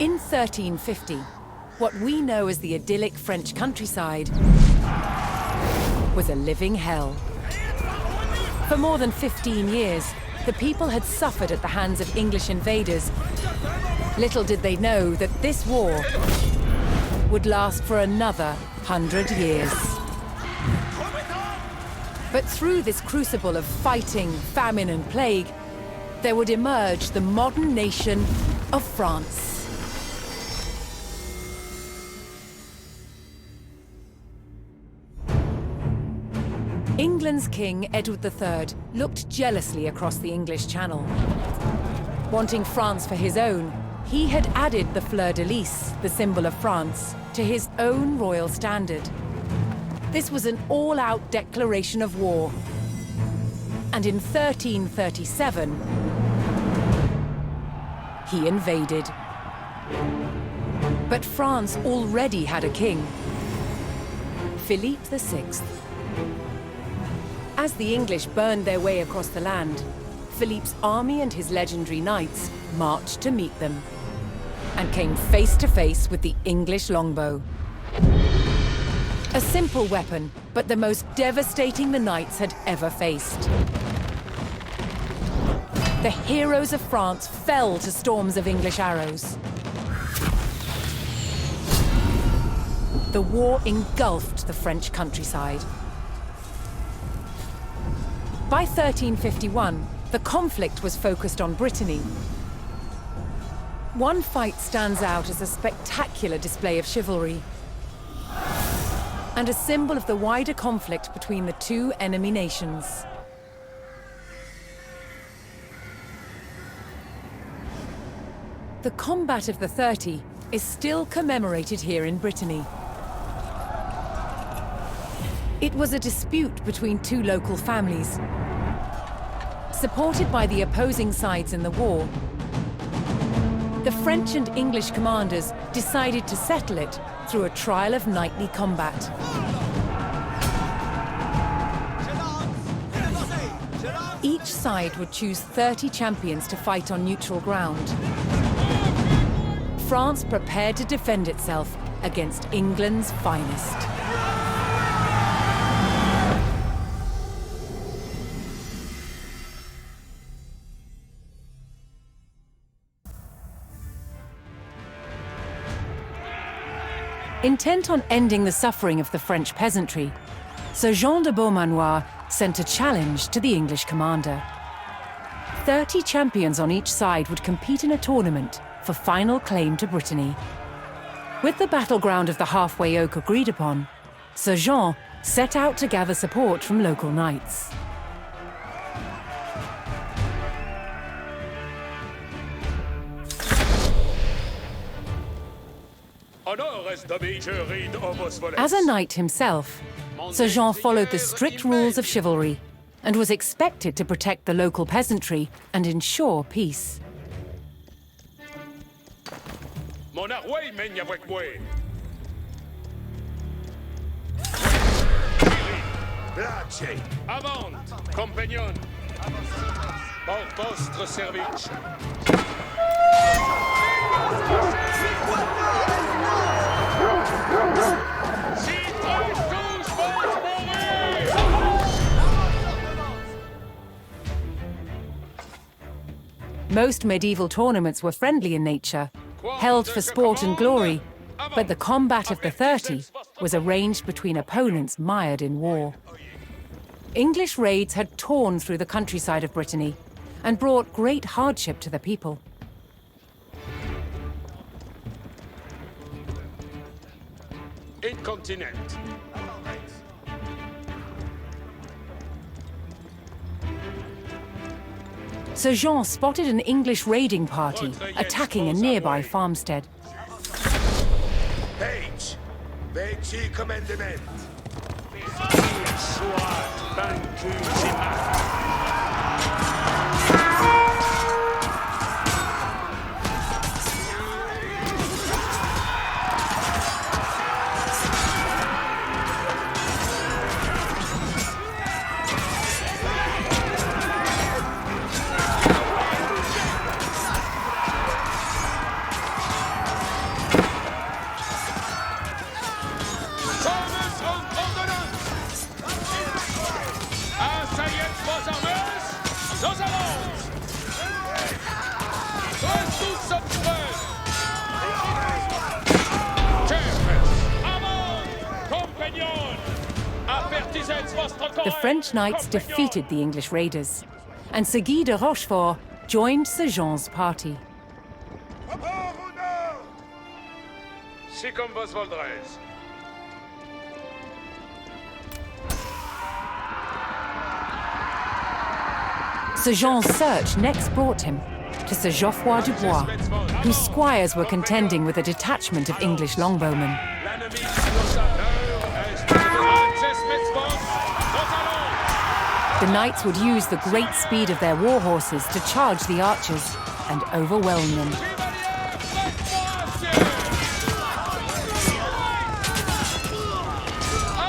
In 1350, what we know as the idyllic French countryside was a living hell. For more than 15 years, the people had suffered at the hands of English invaders. Little did they know that this war would last for another 100 years. But through this crucible of fighting, famine, and plague, there would emerge the modern nation of France. England's King Edward III looked jealously across the English Channel. Wanting France for his own, he had added the fleur-de-lis, the symbol of France, to his own royal standard. This was an all-out declaration of war. And in 1337, he invaded. But France already had a king, Philippe VI. As the English burned their way across the land, Philippe's army and his legendary knights marched to meet them and came face to face with the English longbow. A simple weapon, but the most devastating the knights had ever faced. The heroes of France fell to storms of English arrows. The war engulfed the French countryside. By 1351, the conflict was focused on Brittany. One fight stands out as a spectacular display of chivalry and a symbol of the wider conflict between the two enemy nations. The Combat of the 30 is still commemorated here in Brittany. It was a dispute between two local families. Supported by the opposing sides in the war, the French and English commanders decided to settle it through a trial of knightly combat. Each side would choose 30 champions to fight on neutral ground. France prepared to defend itself against England's finest. Intent on ending the suffering of the French peasantry, Sir Jean de Beaumanoir sent a challenge to the English commander. 30 champions on each side would compete in a tournament for final claim to Brittany. With the battleground of the halfway oak agreed upon, Sir Jean set out to gather support from local knights. As a knight himself, Sir Jean followed the strict rules of chivalry and was expected to protect the local peasantry and ensure peace. Most medieval tournaments were friendly in nature, held for sport and glory, but the Combat of the 30 was arranged between opponents mired in war. English raids had torn through the countryside of Brittany and brought great hardship to the people. Incontinent. Sir Jean spotted an English raiding party attacking a nearby farmstead. Page, veci commandement. The French knights defeated the English raiders, and Sir Guy de Rochefort joined Sir Jean's party. Si comme vos voldrez. Sir Jean's search next brought him to Sir Geoffroy du Bois, whose squires were contending with a detachment of English longbowmen. The knights would use the great speed of their war horses to charge the archers and overwhelm them.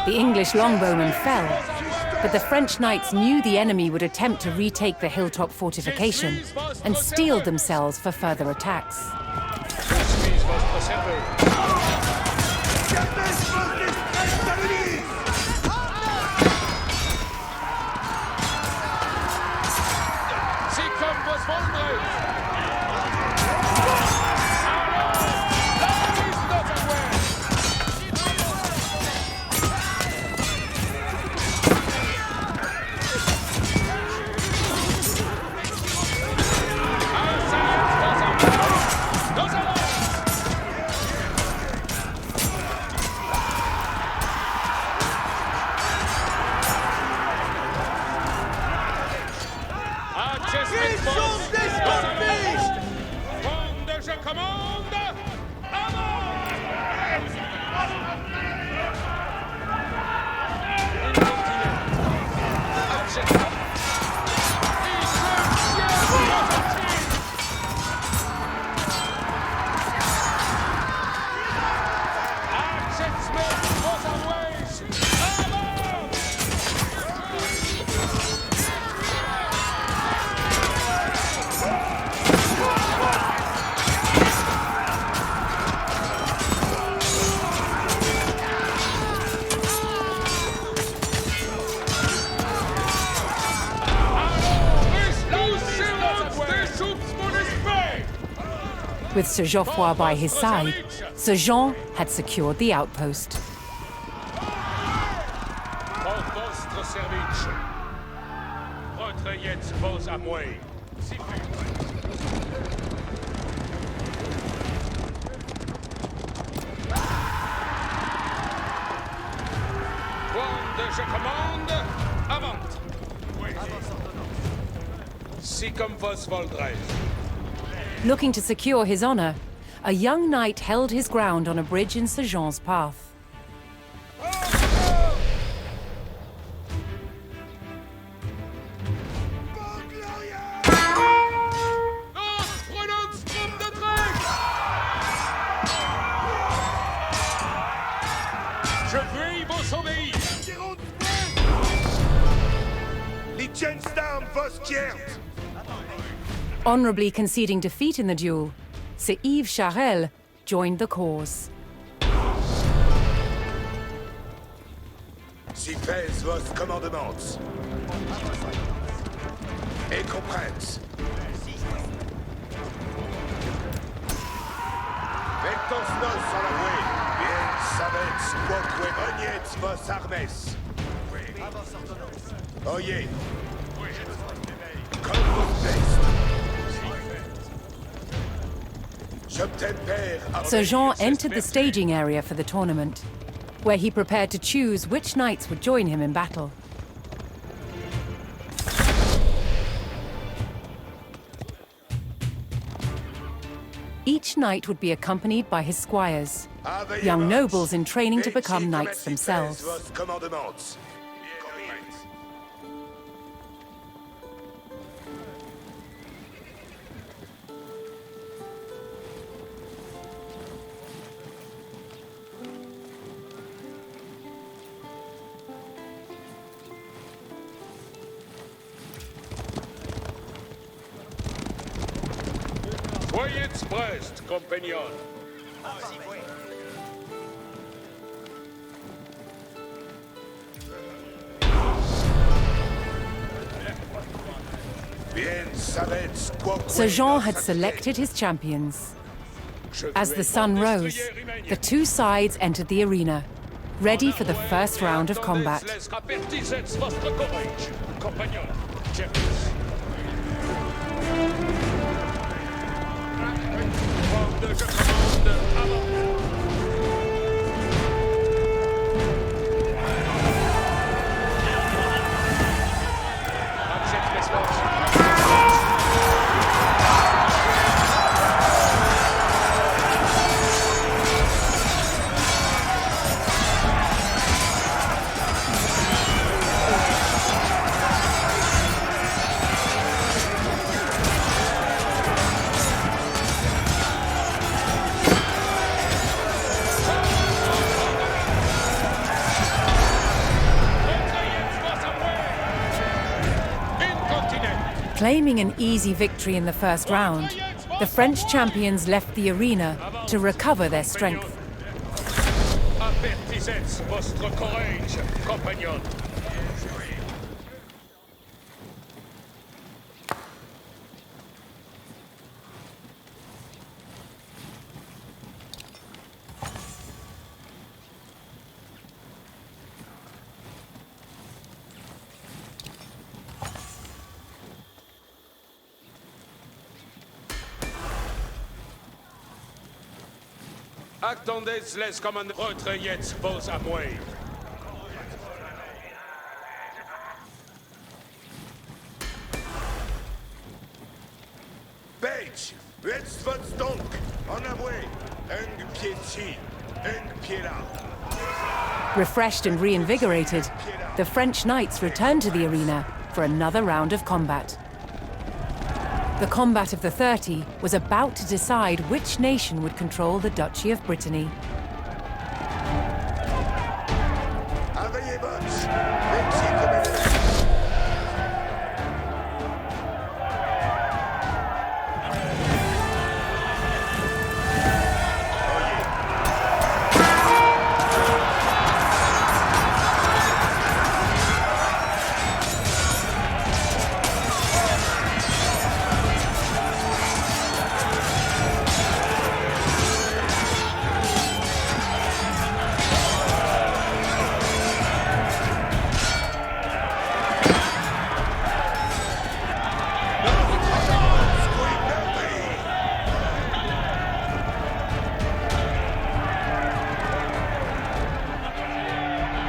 The English longbowmen fell, but the French knights knew the enemy would attempt to retake the hilltop fortification and steeled themselves for further attacks. With Sir Geoffroy by his side, Sir Jean had secured the outpost. Looking to secure his honor, a young knight held his ground on a bridge in Sir Jean's path. Honorably conceding defeat in the duel, Sir Yves Charel joined the cause. Si fais vos commandements. Et comprens. Ventos nos a la way. Bien sabets quoque ognet vos armes. Oyez. Comme vos best. Sir Jean entered the staging area for the tournament, where he prepared to choose which knights would join him in battle. Each knight would be accompanied by his squires, young nobles in training to become knights themselves. Soyez prest, compagnon. Sir Jean had selected his champions. As the sun rose, the two sides entered the arena, ready for the first round of combat. Claiming an easy victory in the first round, the French champions left the arena to recover their strength. Avertissez votre courage, compagnon. Attendez les commandes. Retraites vos amouilles. Page, jetzt wird's donc. En amouille. Un pied ci, un pied là. Refreshed and reinvigorated, the French knights returned to the arena for another round of combat. The combat of the 30 was about to decide which nation would control the Duchy of Brittany.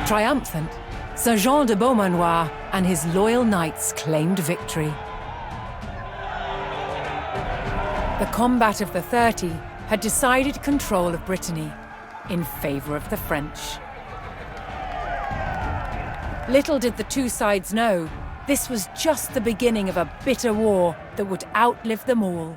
Triumphant, Sir Jean de Beaumanoir and his loyal knights claimed victory. The combat of the 30 had decided control of Brittany in favor of the French. Little did the two sides know, this was just the beginning of a bitter war that would outlive them all.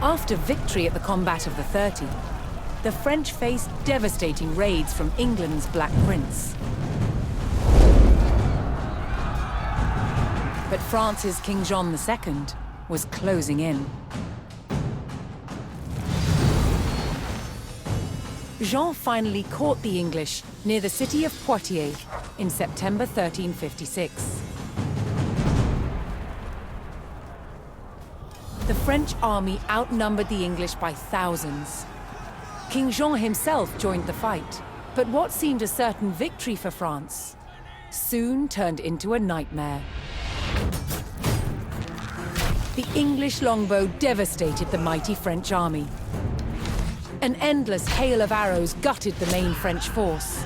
After victory at the combat of the 30, the French faced devastating raids from England's Black Prince. But France's King John II was closing in. Jean finally caught the English near the city of Poitiers in September 1356. The French army outnumbered the English by thousands. King Jean himself joined the fight, but what seemed a certain victory for France soon turned into a nightmare. The English longbow devastated the mighty French army. An endless hail of arrows gutted the main French force.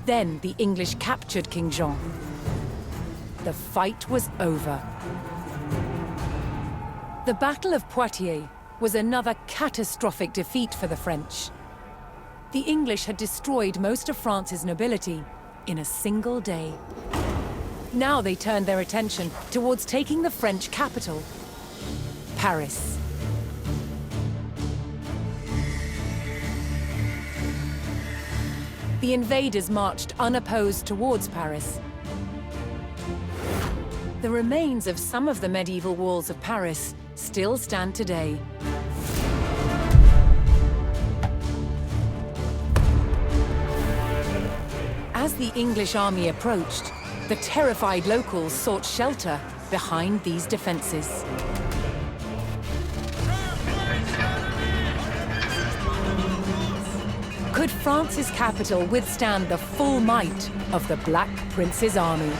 Then the English captured King Jean. The fight was over. The Battle of Poitiers was another catastrophic defeat for the French. The English had destroyed most of France's nobility in a single day. Now they turned their attention towards taking the French capital, Paris. The invaders marched unopposed towards Paris. The remains of some of the medieval walls of Paris still stand today. As the English army approached, the terrified locals sought shelter behind these defenses. Could France's capital withstand the full might of the Black Prince's army?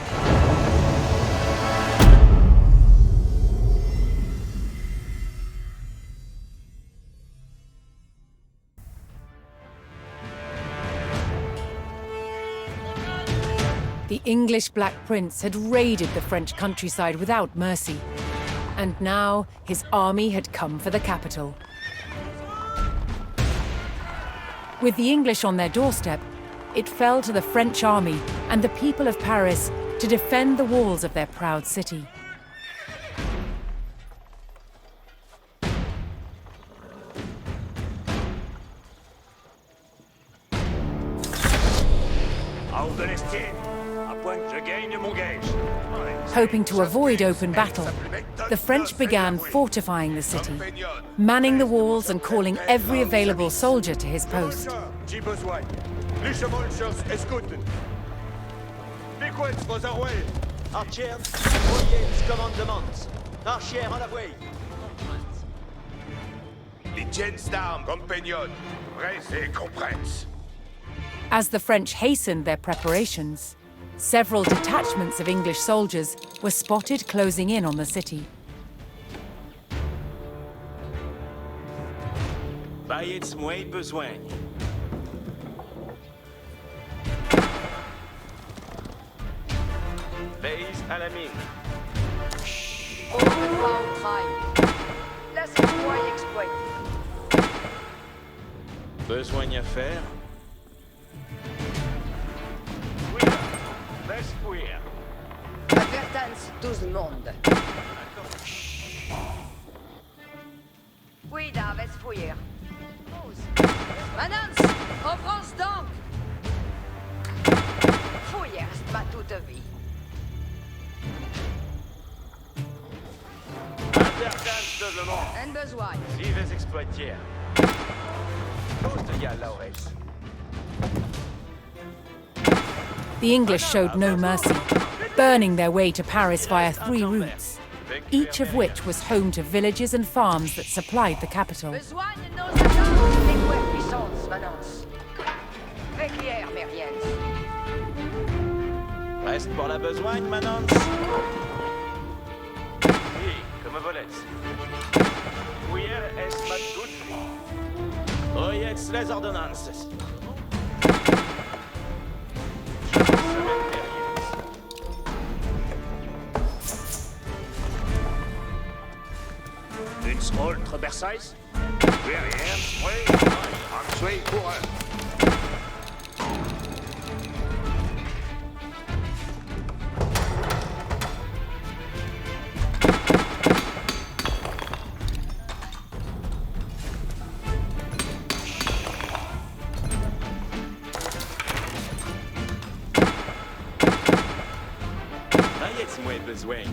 The English Black Prince had raided the French countryside without mercy, and now his army had come for the capital. With the English on their doorstep, it fell to the French army and the people of Paris to defend the walls of their proud city. Hoping to avoid open battle, the French began fortifying the city, manning the walls and calling every available soldier to his post. As the French hastened their preparations, several detachments of English soldiers were spotted closing in on the city. Base à la mine. Besoin à faire. Advertance, tout le monde. Cuida, ves fuir. Manance, en France donc. Fuir, ma toute vie. Advertance, tout le monde. En besoin. Vives exploitières. Tous de Laurel. The English showed no mercy, burning their way to Paris via 3 routes, each of which was home to villages and farms that supplied the capital. Besoin de nos agents. Les quoi puissance, Manance. Véquière, Mériens. Reste pour la besogne, Manance. Oui, comme volets. Fouiller est ma toute vie. Oyez les ordonnances. Une smoltre Versailles? Derrière, oui, en tuer pour un. Ayez-moi besoin.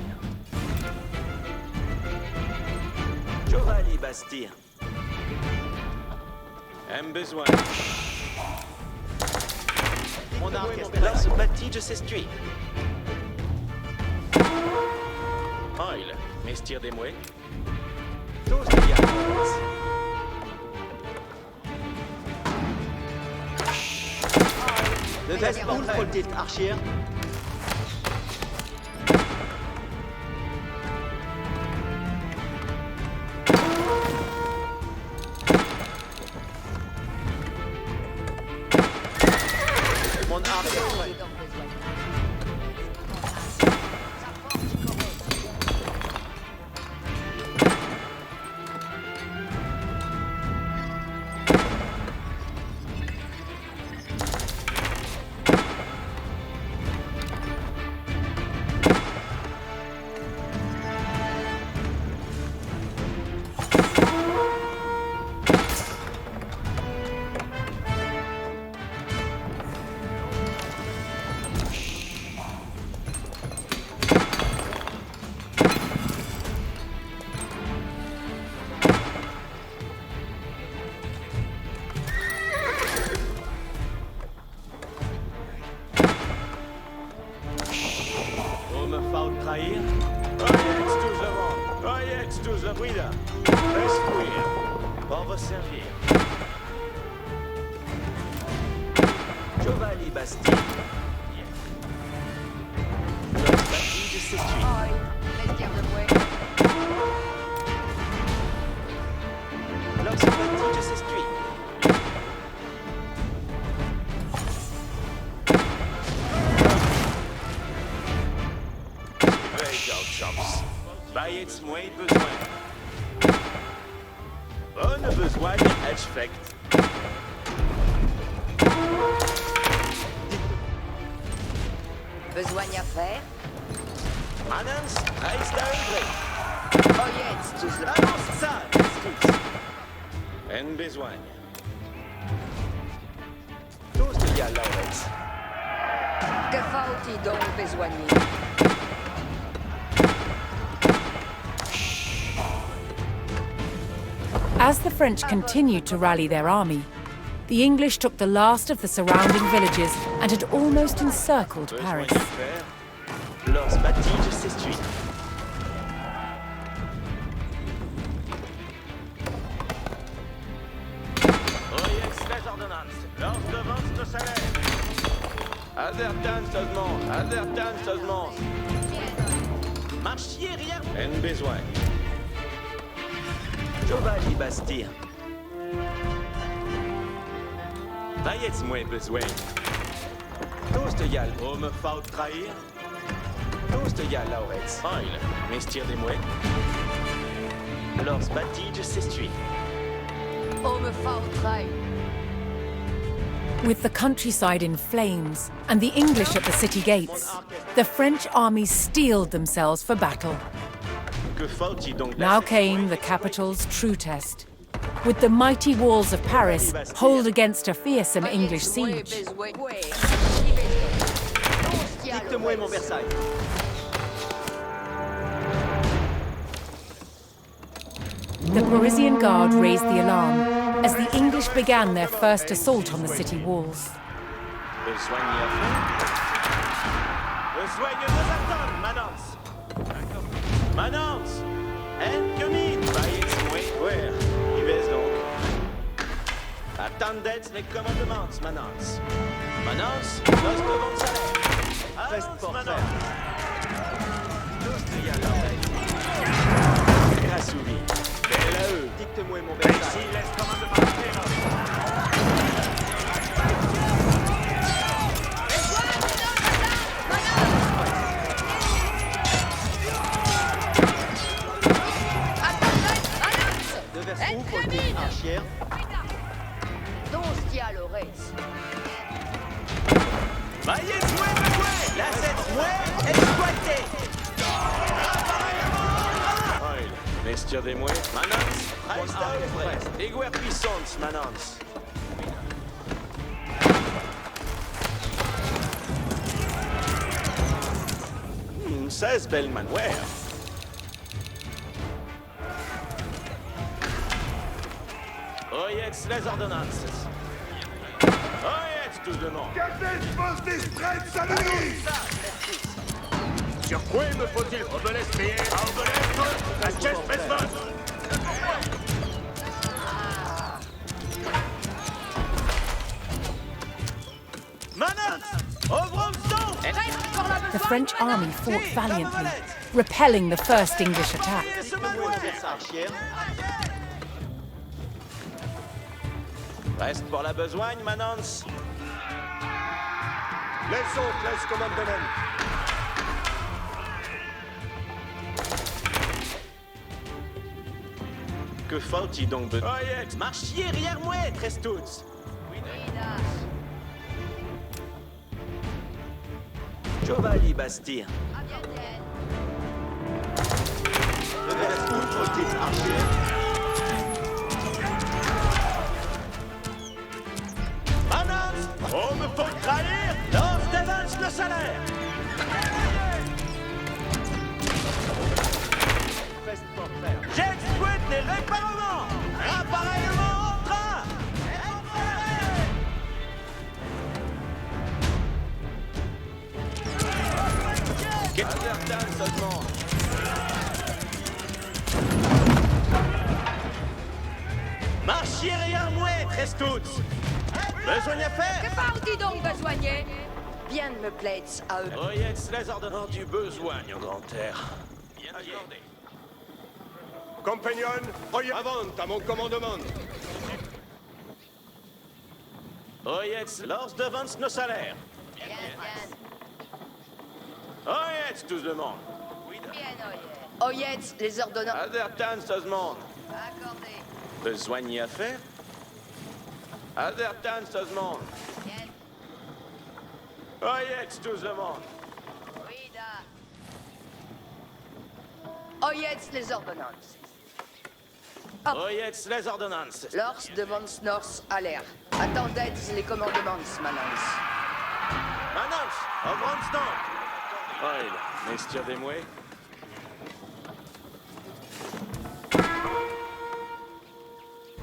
Chevalier Bastille. Un besoin. Mon orchestre se bâtit de ces streets. Oil, mestir des mouets. Tous les gars. Le veste pour le titre, Archier. servir. Giovanni Bastille. Lors Bastille s'essuie. Oi, vestiaire de mouet. Lors Bastille s'essuie. Chance. Bei jetzt moi besoin. Bonne besoin effect. Besoin à faire. Manens, reis da übrig. Oh, jetzt, tu le Annonce ça, tous. En besoin. Tous de gars, Laurens. Que faut-il donc besoigner? As the French continued to rally their army, the English took the last of the surrounding villages and had almost encircled Besoin Paris. de faire. Lors Bastille s'essuie. Oyez les ordonnances. Lors devance de salaire. Aldertan seulement. Marchier rien. En besoin. Giovanni Bastille. Vayez moins besoin. Tous de gal, me faut trahir. Tous de gal, Laurets. Oil, mestir des mouets. Lors Bastille s'essuie. Oh, me faut trahir. With the countryside in flames and the English at the city gates, the French armies steeled themselves for battle. Que faut-il donc Now came the capital's true test, with the mighty walls of Paris hold against a fearsome English siege. Dites-moi mon Versailles. The Parisian Guard raised the alarm as the English began their first assault on the city walls. Besoigne à faire. Besoigne de attendre, Manance. Manance. En commune. Vayez moins. Ouais. Y vais donc. Attendez les commandements, Manance. Manance. Poste de vente salaire. Reste Manance. Tous de gars l'oreille. Grâce au vie. Belle dicte-moi mon Versailles. Ici, laisse commandement. Archière. Doncia Lores. Vayez jouer, la cette mouet exploitée. Oil, mestir des mouets. Manance, reste à œuvre. Les guerres puissantes, Manance. 16 belles manouères. Oyez les ordonnances. Oyez tout de nom. Sur quoi me faut-il Obelès payer à Obelès la chest Preston. Manance, ouvrons le son. The French army fought valiantly, repelling the first English attack. Reste pour la besogne, Manance. Laisse commandement. Que faut-il donc de... Oyez, marchiez, rien mouet, Trestuts. Giovanni Bastille. Manance, on me faut trahir, lance d'avance le salaire. J'exploite les répareements. Appareillement en train. Aldertan seulement. Marche Marchiez rien moins, Trestoutz. Besoin à faire? Que parle-t-il donc de soigner? Bien me plaît à eux. Oyez les ordonnances du besoin, en grande terre. Bien accordé. Compagnon, avant à mon commandement. Oyez, lors devant nos salaires. Oyez, tout le monde. Oyez les ordonnances. Adertan, tout le monde. Accordé. Besoin à faire? Adertan, tout le monde. Oyez, tout le monde. Oui, da. Oyez les ordonnances. Oyez les ordonnances. Lors devant Nors à l'air. Attendez les commandements, manans. Manans, au grand stand. Oil, n'est-ce des mouets?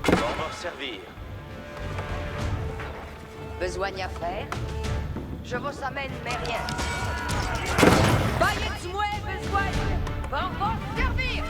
Pour me servir. Besoin à faire? Je vous amène mes riens. Baillez-moi, besoin. Pour vous servir.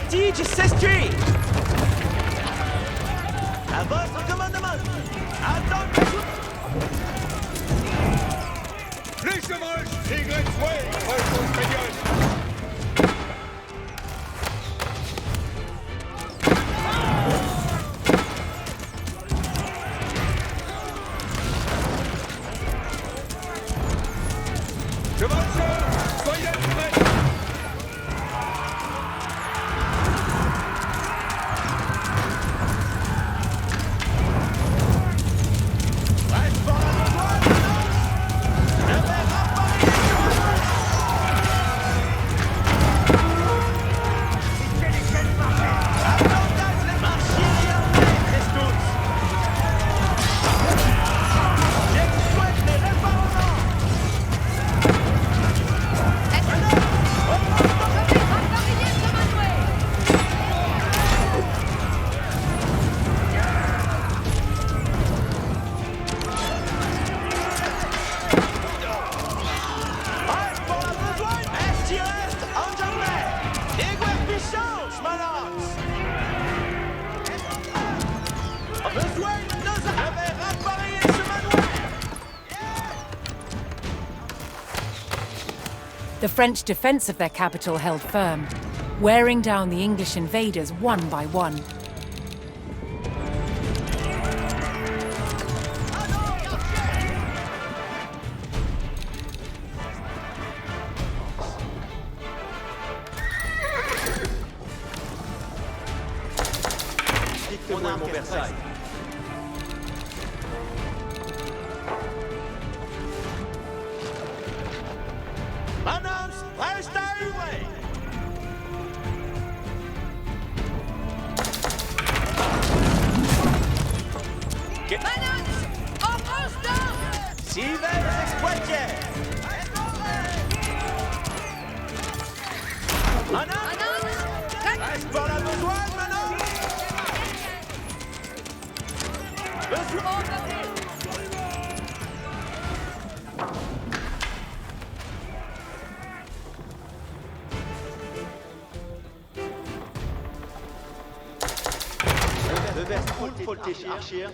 Siege s'estuie! À votre commandement! Attendez! Les chevauches, Eaglet's Way, votre compagnon! Chevaucheurs, soyez prêts! The French defense of their capital held firm, wearing down the English invaders one by one. Dites-moi mon Versailles. Announce, reste à Uruguay. Manance, en France, Si veulent exploiter. Announce, reste pour la besoin, maintenant. Besoin. Le verse full archir.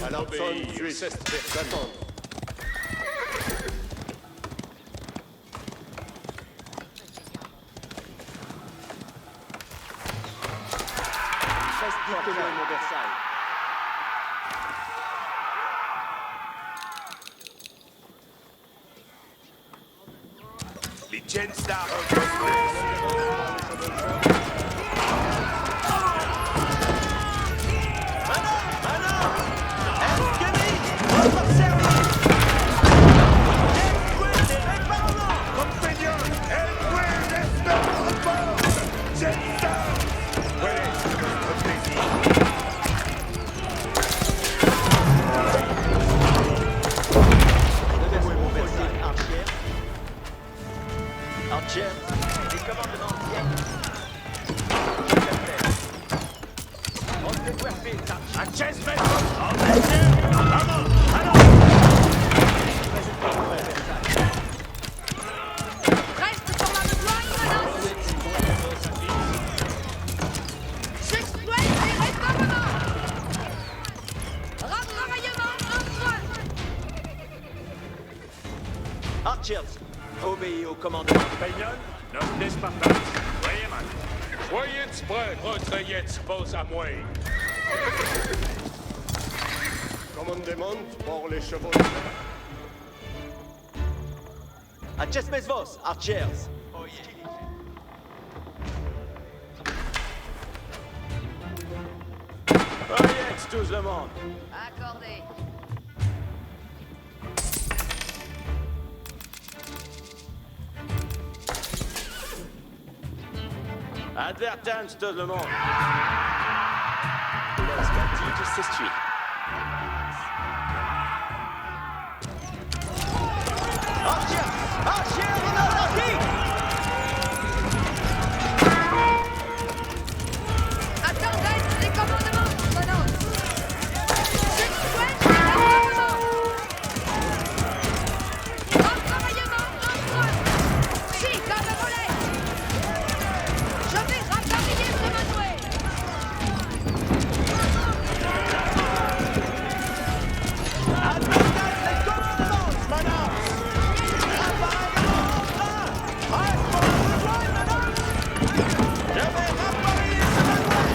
Alors, tu cesse d'attendre. Dites-moi mon Versailles. die Genstar und Kosmos. Compagnon, el buen está a bord. Genstar! Ouais, notre plaisir. Archer, les commandements Reste sur la besogne, menace. J'exploite les réformements. Retravaillement en front. Archers, obéis au commandement. Espagnol, nos des Spartans. Voyez mal. Voyez prêt, votre pose à moi. Commandement pour les chevaux. Acest mes vos, Archers. Voyez tous le monde. Accordé. Advertance tout le monde. L'escadille s'essuie. Archers! Archers in anarchie! Attendez les commandements, menace. J'exploite les réformements. Retravaillement en front. Si, comme volet. Je vais rappareiller ce manouet. Advertance les commandements, menace! Appareillement en train! Reste pour le besoin, menace! Je vais rappareiller ce manouet!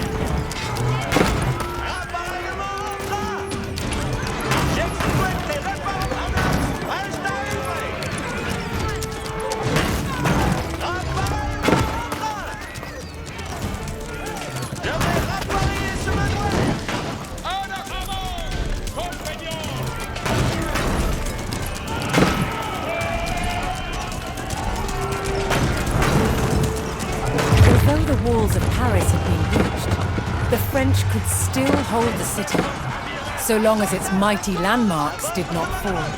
Appareillement en train! J'exploite les réformes! Reste à livrer! Appareillement en train! Je vais rappareiller ce manouet! Although the walls of Paris had been reached, the French could still hold the city, so long as its mighty landmarks did not fall.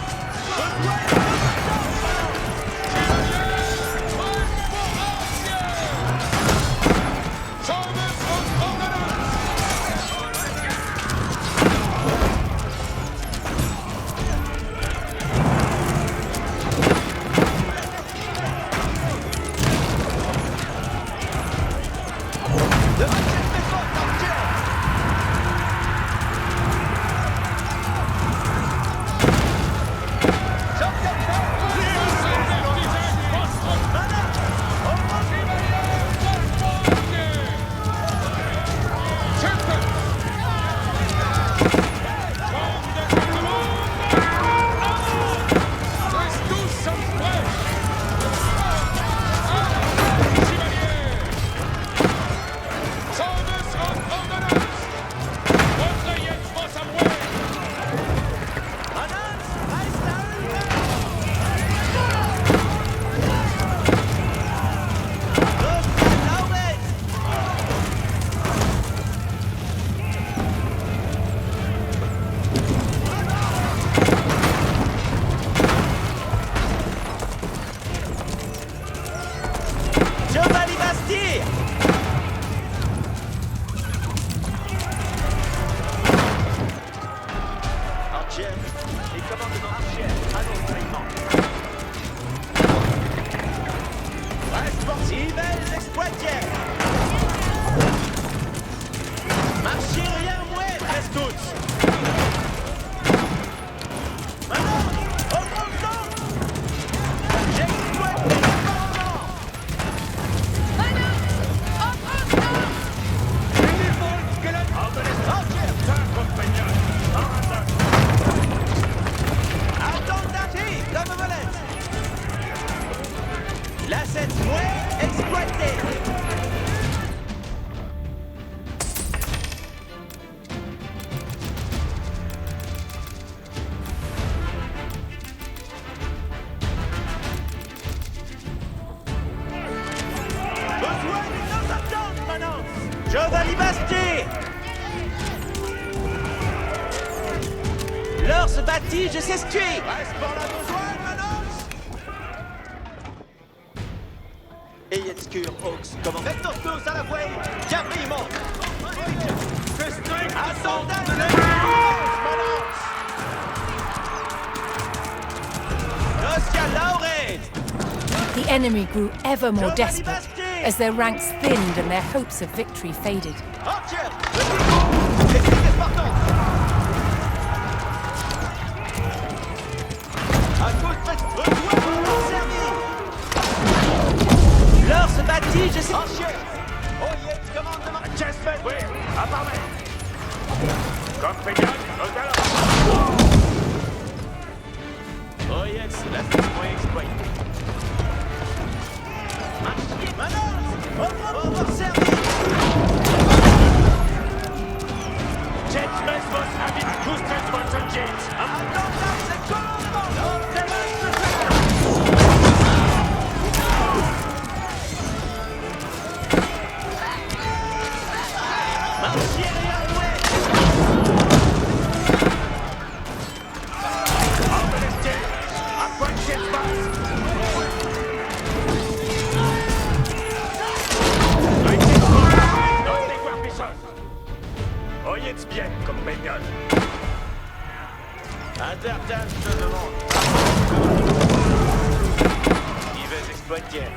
Giovanni Basti! L'ors bâti, je sais ce tuer! Reste pour la besoin, Manance! Ayez de cure, Hawks. Comment? Faites tous à la fois! Gabriel! Attendez! Manance! Ostia Lauret! The enemy grew ever more desperate as their ranks thinned and their hopes of victory faded. Archer! Le pic est partant! À cause de servi! L'ors bâti, je sais... Archer! Oyez, commandement! Chessman, oui, à part Compagnon, au talent! Oyez, la point exploité. Manance! Au revoir, servi! Chessman was having boosted Watson James. Attendez, c'est commandement! Oyez bien, compagnon. Intertan, je te demande. Il va exploiter.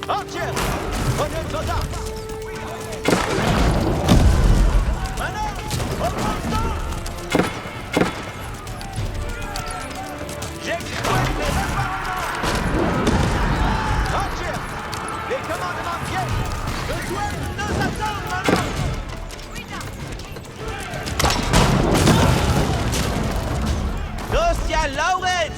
Archer! Prenez le soldat! Manœuvre! Au constant! J'exploite les appareils! Archer! Les commandements viennent! Le douane nous attend, manœuvre! Dosia Lauret!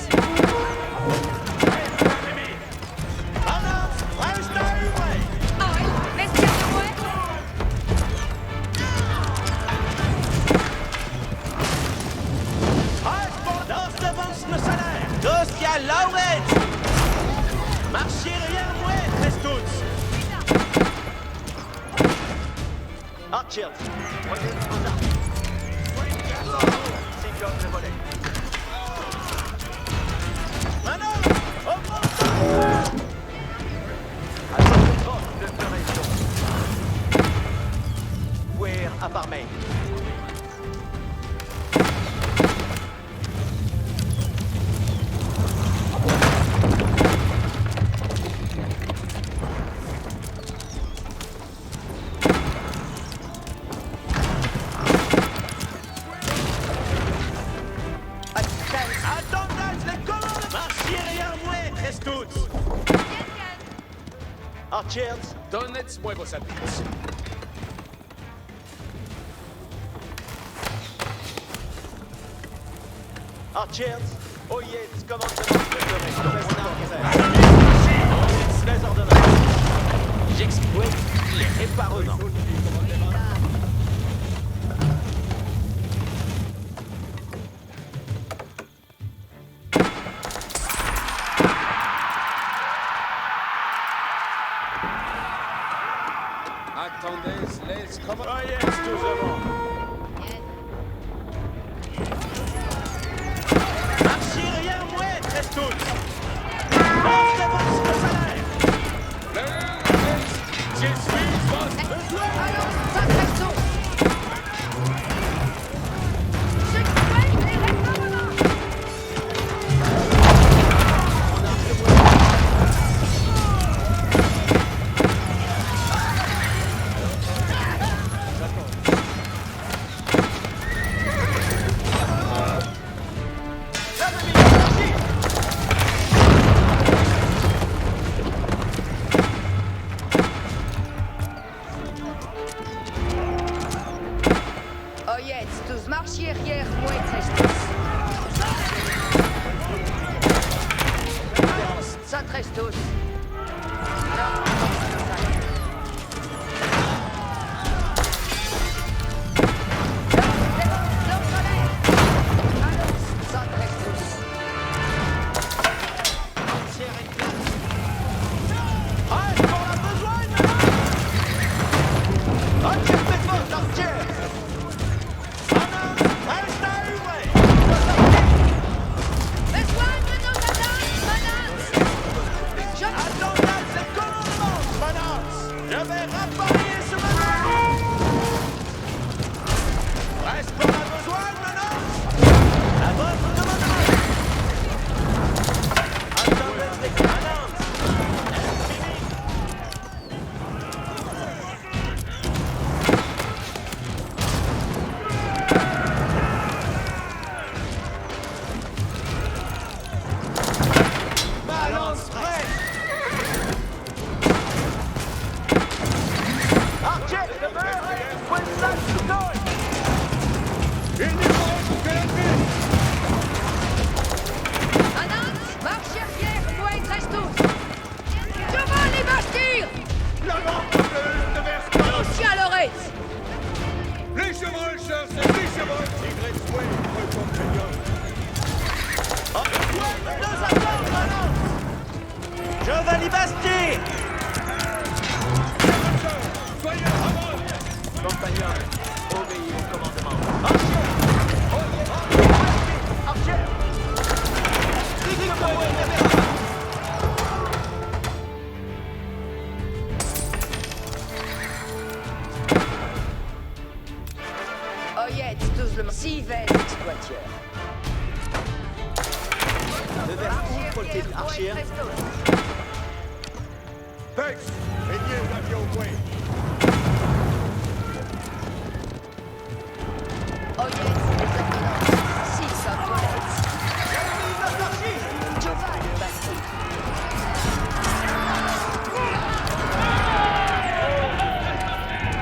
Dosia Lauret! Marchez rien moins, Prestuts! Archer! Prenez le soldat. Cyclone le volet. Manœuvre! Au constant! À votre force de floraison. Where à part main. Attendez, les commandes! Marchez rien moins, Prestuts! Archers! Donnez moi vos services. Archers! Oyez, commandement de floraison. Les ordonnances. J'exploite les réparements. Attendez, les commandes. Oh yes, tout avant. Marchez rien moins, Prestuts! Force d'avance le salaire! Je suis votre... Alors, ça fait son. J'exploite les réparements. Oyez, tous marchiez arrière, moi et Trestos. Ça, Trestos. Préparez ce manœuvre! Reste pour la besoin, Manance! À votre commandement! Attendez les Manance! Balance prêt! Archer, demeurez! Point de sac, Sukoi! Il n'y faut que l'ennemi! Manance, marche arrière, muet restos. Devant les bastilles! La lampe bleue de Versailles! Lucia Lorez! Les chevaucheurs, c'est les chevaux! Tigre Sway, le compagnon! Deux avions, Manance! Giovanni Basti! Soyez à bord! Compagnon, obéis au commandement. Archer! Archer! Oyez, tous le Sivel exploiteur. De Versailles, Polté, Archer. Pex, régnez l'avion Way! Oyez, les ordonnances. 600 collègues. Giovanni Basti.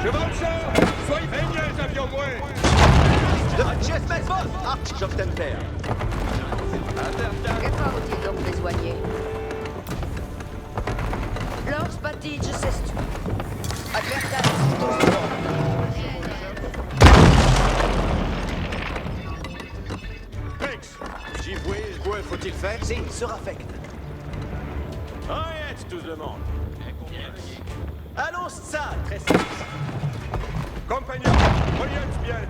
Chevaucheurs, soyez régnez l'avion Way! Chef Medford! Arch, Joftenper. Que faut-il donc besoigner? Lors Batige s'estu. Advertance. Pex, j'y vois, quoi faut-il faire? Si, sera fait. Arrête, tout le monde! Allons, ça, très simple! Compagnon, voyez bien!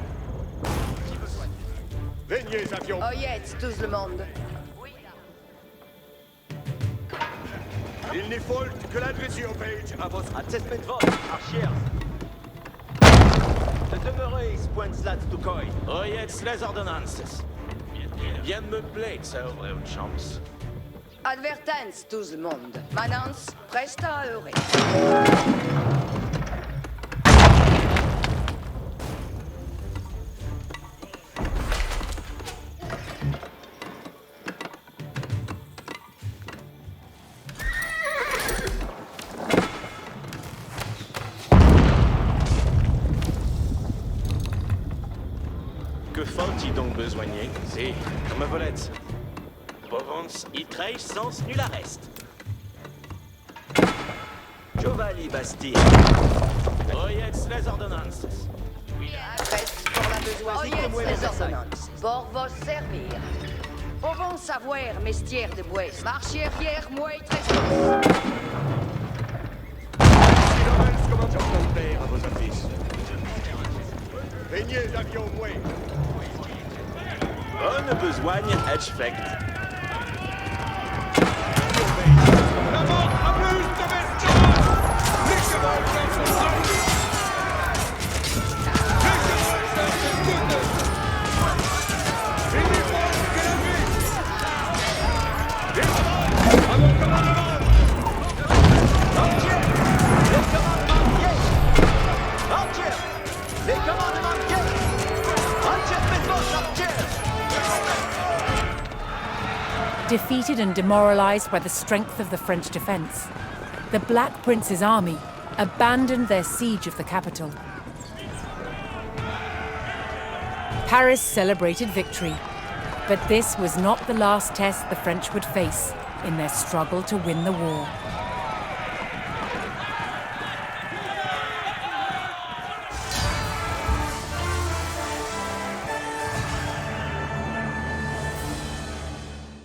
Régnez avion! Oyez, tous le monde. Il n'est faute que l'adhésion page à votre... Chef Medford, Archer. De demeurer, point de slats, Sukoi. Oyez les ordonnances. Il vient de me plaire, ça aurait une chance. Advertance, tous le monde. Manance, presta à eurer. Que faut-il donc besoigner? C'est comme un volette. Provence, il trèche sans nul arrest. Giovanni Basti. Oyez les ordonnances. Reste pour la besoin. Oyez les ordonnances. Pour vos servir. Pouvons savoir, mestière de Bois. Marchez arrière, muet restos. Silence, commandant Joftenper à vos affiches. Régnez l'avion Way! On besoigne Edgefect. La mort à plus de Versailles! Les chevaucheurs sont sortis! Les chevaucheurs sont toutes! Il n'y faut que l'ennemi! Et à mon commandement! Archer! Les commandements pieds! Archer! Les commandements pieds! Archer Medford, Archer! Defeated and demoralized by the strength of the French defense, the Black Prince's army abandoned their siege of the capital. Paris celebrated victory, but this was not the last test the French would face in their struggle to win the war.